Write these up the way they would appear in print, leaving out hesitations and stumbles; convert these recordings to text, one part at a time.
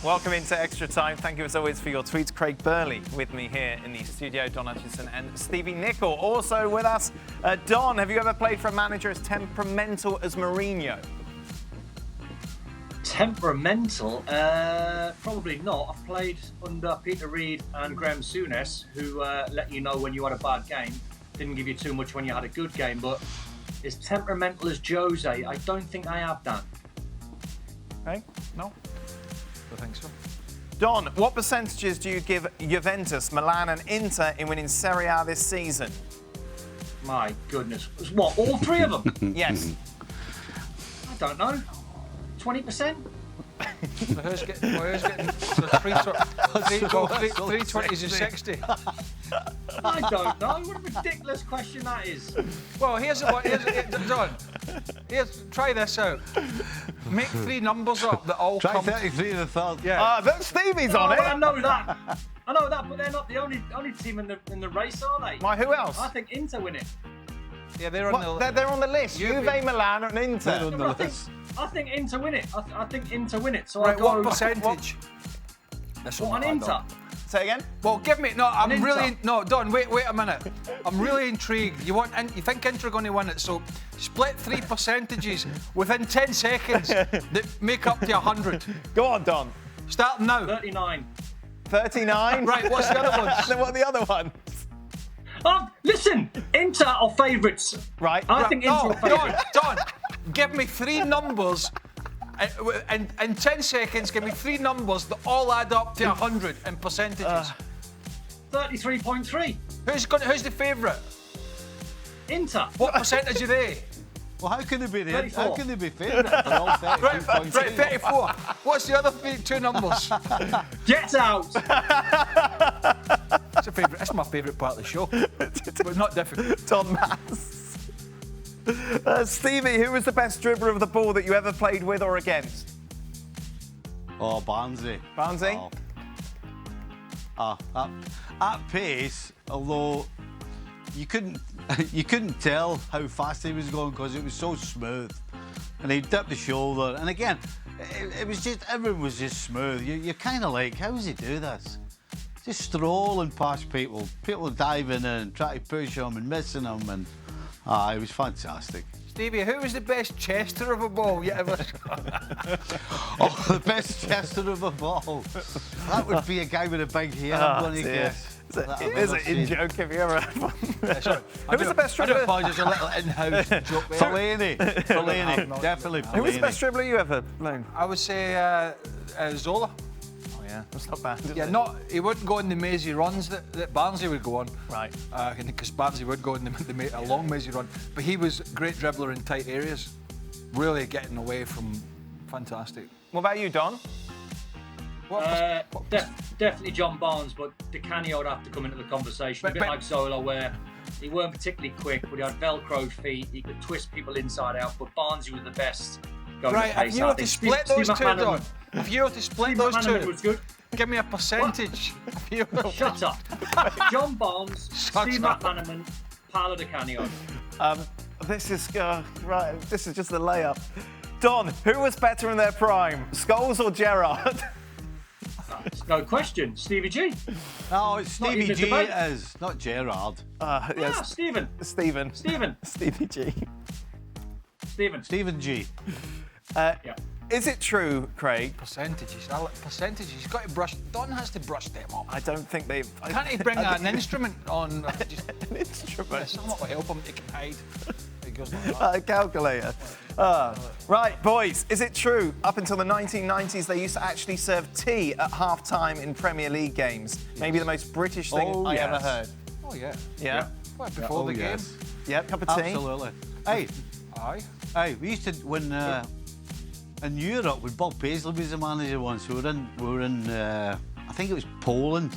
Welcome into Extra Time. Thank you as always for your tweets. Craig Burley with me here in the studio. Don Hutchison and Stevie Nicol also with us. Don, have you ever played for a manager as temperamental as Mourinho? Temperamental? Probably not. I've played under Peter Reid and Graham Souness, who let you know when you had a bad game. Didn't give you too much when you had a good game, but as temperamental as Jose, I don't think I have done. Okay, no? I think so. Don, what percentages do you give Juventus, Milan and Inter in winning Serie A this season? My goodness. What, all three of them? Yes. I don't know. 20%? So who's getting so 320s and 60? I don't know. What a ridiculous question that is. Well, Don, try this out. Make three numbers up that all Try come... 33 and a third. Yeah. Look, Stevie's on it. I know that. I know that, but they're not the only team in the race, are they? Why, who else? I think Inter win it. Yeah, they're on the... They're on the list. Juve, Milan and Inter. They're on the list. I think Inter win it. I think Inter win it. So Right, I go... what percentage? What, on Inter? Say again? Well, give me... No, I'm Inter. really... No, Don, wait a minute. I'm really intrigued. You think Inter are going to win it, so split 3 percentages within 10 seconds that make up to 100. Go on, Don. Start now. 39. 39? Right, what's the other ones? Then what are the other ones? Oh, listen, Inter are favourites. Right. I think Inter are favourites. Don, give me three numbers. In 10 seconds, give me three numbers that all add up to 100 in percentages. 33.3. Who's the favourite? Inter. What percentage are they? Well, how can they be 34. How can they be favourites? They're all 32.3. Right, 34. What's the other two numbers? Get out. It's a favourite. That's my favourite part of the show, but not difficult. Don Mass. Stevie, who was the best dribbler of the ball that you ever played with or against? Oh, Barnsley. Barnsley? At pace, although you couldn't tell how fast he was going because it was so smooth, and he dipped the shoulder, and again, it was just everyone was just smooth. You're kind of like, how does he do this? Just strolling past people diving in, trying to push him and missing him, and it was fantastic. Stevie, who was the best chester of a ball you ever saw? Oh, the best chester of a ball. That would be a guy with a big hair, I'm going to guess. It's an in-joke if you ever had one. Sorry, Who was the best I do dribbler? apologise, a little in-house joke there. Fellaini, definitely Fellaini. Who was the best dribbler you ever known? I would say Zola. Oh yeah, that's not bad. Yeah, he wouldn't go on the mazy runs that Barnsley would go on. Right. Because Barnsley would go on a long mazy run. But he was a great dribbler in tight areas. Really getting away from fantastic. What about you, Don? Definitely John Barnes, but Di Canio would have to come into the conversation. A bit like Zola, where he weren't particularly quick, but he had Velcro feet. He could twist people inside out. But Barnes was the best. Right, if you were to split those two, Don. If you were to split those two, was good. give me a percentage. Shut up. John Barnes, Steve McManaman, Paolo Di Canio. This is right. This is just a layup. Don, who was better in their prime, Scholes or Gerrard? No question. Stevie G. No, it's Stevie G. debate. It is, not Gerrard. Yes. Stephen. Stevie G. Stephen G. Yeah. Is it true, Craig? Percentages. I like percentages. He's got to brush. Don has to brush them up. I don't think they've. Can't he bring an instrument on? An instrument? Something to help him. He can hide. It goes like that. A calculator. Right, boys, is it true? Up until the 1990s, they used to actually serve tea at half-time in Premier League games. Maybe the most British thing I ever heard. Oh yeah. Yeah? Well, before the game. Yeah, cup of tea. Absolutely. Hey, Aye. we used to when in Europe when Bob Paisley was the manager once. We were in I think it was Poland.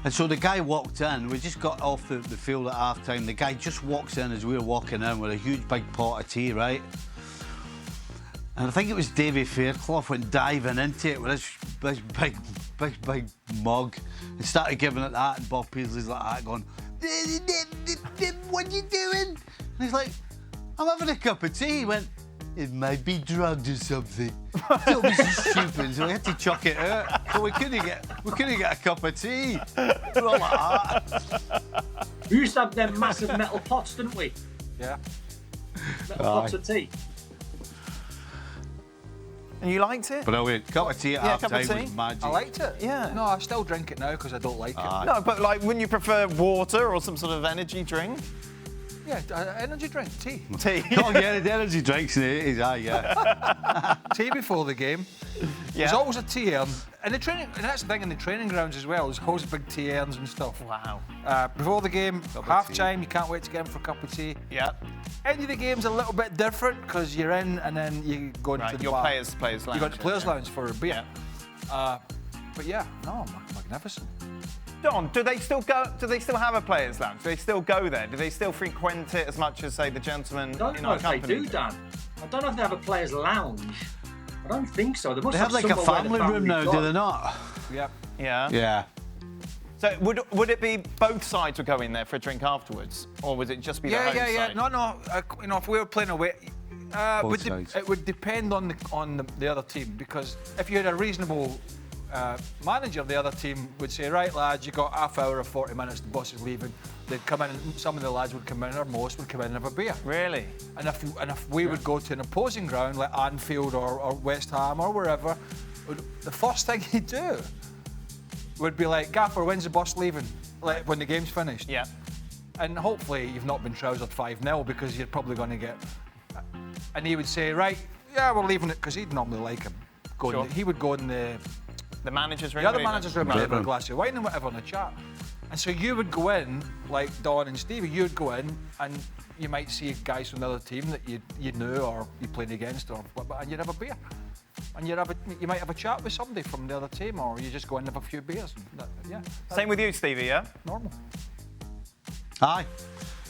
And so the guy walked in, we just got off the field at half time. The guy just walks in as we were walking in with a huge big pot of tea, right? And I think it was Davy Fairclough went diving into it with this big mug and started giving it that, and Bob Paisley's like that going, what are you doing? And he's like, I'm having a cup of tea. He went, it might be drugged or something. Don't be so stupid. So we had to chuck it out. So we couldn't get a cup of tea. We're all like that. We used to have them massive metal pots, didn't we? Yeah. Metal pots of tea. And you liked it? Brilliant. Cup of tea at Yeah, cup of half-time tea. was magic. I liked it. Yeah. No, I still drink it now because I don't like it. No, but like, wouldn't you prefer water or some sort of energy drink? Yeah, energy drink, tea. Tea. Oh, yeah, the energy drinks in the 80s, yeah. Tea before the game. Yeah. There's always a tea urn. And that's the thing in the training grounds as well. There's always big tea urns and stuff. Wow. Before the game, of half tea. time, you can't wait to get in for a cup of tea. Yeah. End of the game's a little bit different because you're in and then you go into Right, the your bar. players' lounge. You go to players' yeah. lounge for a beer. But yeah, no, magnificent. Don, do they still have a players' lounge? Do they still go there? Do they still frequent it as much as, say, the gentlemen I don't in know our if they company? do, Dan. I don't know if they have a players' lounge. I don't think so. They must They have like a somewhere where the family room now, go. do they not? Yeah. Yeah. Yeah. So would it be both sides would go in there for a drink afterwards, or would it just be the home side? No. If we were playing away, Both sides. it would depend on the other team, because if you had a reasonable manager, the other team would say, right, lads, you got half hour or 40 minutes. The boss is leaving. They'd come in, and some of the lads would come in, or most would come in and have a beer. Really? And if we would go to an opposing ground like Anfield or West Ham or wherever, the first thing he'd do would be like, Gaffer, when's the boss leaving? Like when the game's finished. Yeah. And hopefully you've not been trousered 5-0 because you're probably going to get. And he would say, right, yeah, we're leaving it, because he'd normally like him. Sure. He would go in The manager's room. the other maybe? manager's room and have a glass of wine and whatever and a chat. And so you would go in, like Don and Stevie, you would go in and you might see guys from the other team that you knew or you played against, and you'd have a beer. And you might have a chat with somebody from the other team, or you just go in and have a few beers. Yeah. Same with you, Stevie, yeah? Normal. Aye.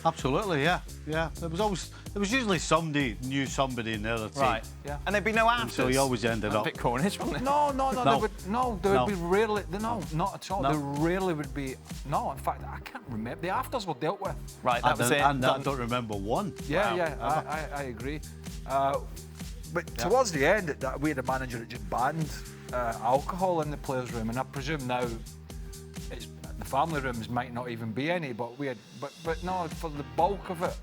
Absolutely, yeah. Yeah. There was usually somebody knew somebody in the other team. Right. Yeah. And there'd be no afters. So he always ended That's up. a bit Cornish, wasn't it? No. No. There No. would be rarely. No, not at all. No. There rarely would be. No, in fact, I can't remember. The afters were dealt with. Right, that was it. I Done. don't remember one. Yeah, Wow. I agree. But towards the end, we had a manager that just banned alcohol in the players' room, and I presume now the family rooms might not even be any. But no, for the bulk of it.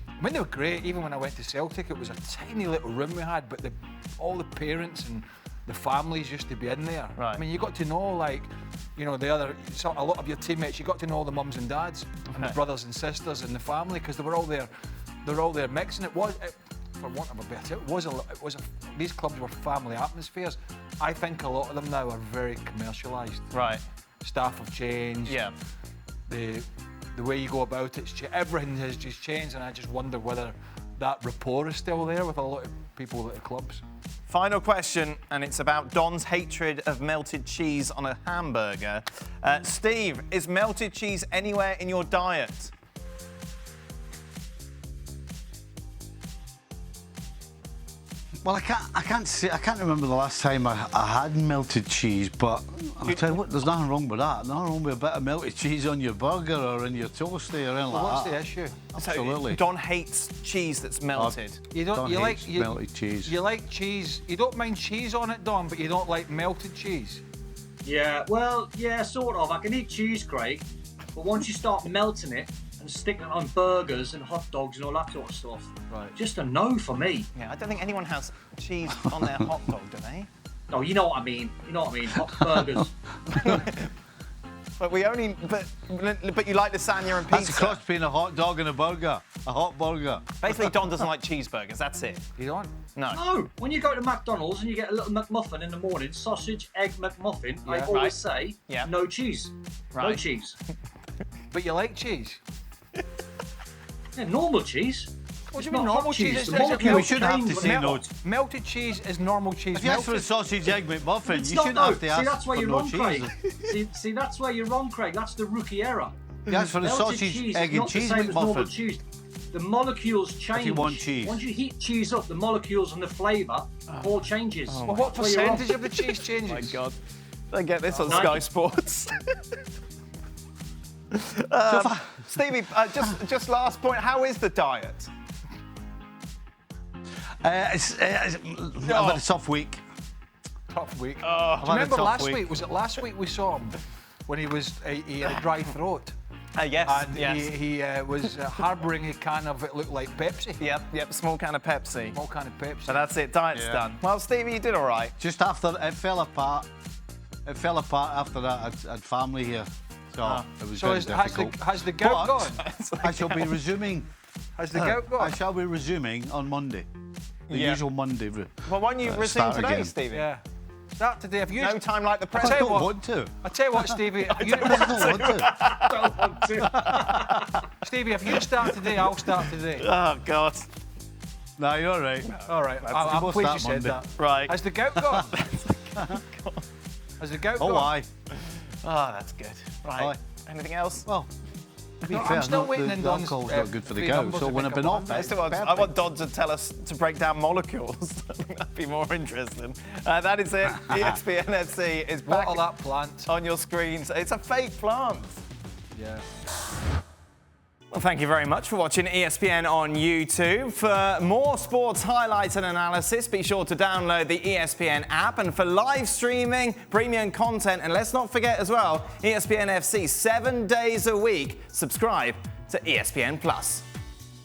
I mean, they were great. Even when I went to Celtic, it was a tiny little room we had, but all the parents and the families used to be in there. Right. I mean, you got to know, like, a lot of your teammates. You got to know the mums and dads and the brothers and sisters and the family, because they were all there. They're all there mixing. For want of a better, these clubs were family atmospheres. I think a lot of them now are very commercialised. Right. Staff have changed. Yeah. The way you go about it, everything has just changed, and I just wonder whether that rapport is still there with a lot of people at the clubs. Final question, and it's about Don's hatred of melted cheese on a hamburger. Steve, is melted cheese anywhere in your diet? Well, I can't remember the last time I had melted cheese, but I'll tell you what, there's nothing wrong with that. Nothing wrong with a bit of melted cheese on your burger or in your toasty or anything Well, like what's that. the issue? Absolutely. So Don hates cheese that's melted. Don hates melted cheese. You like cheese. You don't mind cheese on it, Don, but you don't like melted cheese. Yeah, well, yeah, sort of. I can eat cheese, Craig, but once you start melting it and sticking it on burgers and hot dogs and all that sort of stuff, Right. just a no for me. Yeah, I don't think anyone has cheese on their hot dog, do they? Oh, you know what I mean. Hot burgers. But but you like lasagna and That's pizza. a cross between a hot dog and a burger. A hot burger. Basically, Don doesn't like cheeseburgers. That's it. You don't? No. No, when you go to McDonald's and you get a little McMuffin in the morning, sausage, egg McMuffin, I Yeah. always Right. say, Yeah. no cheese. No Right. cheese. But you like cheese? Yeah, normal cheese. What do you It's mean not normal hot cheese? cheese. The It's molecules We should have change to when say they're no. hot. Melted cheese is normal cheese. If you ask for a Melted- sausage egg McMuffin, It's you not, shouldn't no. have to ask See, that's where for you're no wrong, cheese. Craig. see, that's where you're wrong, Craig. That's the rookie error. You ask for a Melted sausage cheese egg is and not cheese the same as normal McMuffin. cheese. The molecules change. you want cheese. Once you heat cheese up, the molecules and the flavour all changes. Well, what That's where you're wrong. percentage of the cheese changes? Oh my God. I get this on 90. Sky Sports. Stevie, just last point. How is the diet? I've had a tough week. Tough week. I've had a Remember tough last week? Was it last week we saw him when he had a dry throat? Yes, And yes. he was harbouring a can of, it looked like Pepsi. Yep, small can of Pepsi. Small can of Pepsi. So that's it, diet's done. Well, Stevie, you did all right. Just after it fell apart. It fell apart after that. I had family here, so it was very difficult. Has the gout gone? I shall be resuming. Has the gout gone? I shall be resuming on Monday. The usual Monday. Well, why don't you resume start today, again. Stevie? Yeah. Start today. Have you? No time like the I present. don't want to. I tell you what, Stevie. I don't want to. Don't want to. Stevie, if you start today, I'll start today. Oh, God. No, you're all right. All right. we I'm both pleased you start said Monday. that. Right. Has the gout gone? Has the gout gone? Oh, aye. Oh, that's good. Right. Aye. Anything else? Well, to be No, fair, I'm still no, waiting the in Don's, alcohol's not good for the three gout. numbers So to when make I've been up off one. it, I want Don to tell us to break down molecules. That'd be more interesting. That is it. ESPN FC is back Water that plant. on your screens. It's a fake plant. Yeah. Well, thank you very much for watching ESPN on YouTube. For more sports highlights and analysis, be sure to download the ESPN app. And for live streaming, premium content, and let's not forget as well, ESPN FC 7 days a week. Subscribe to ESPN Plus.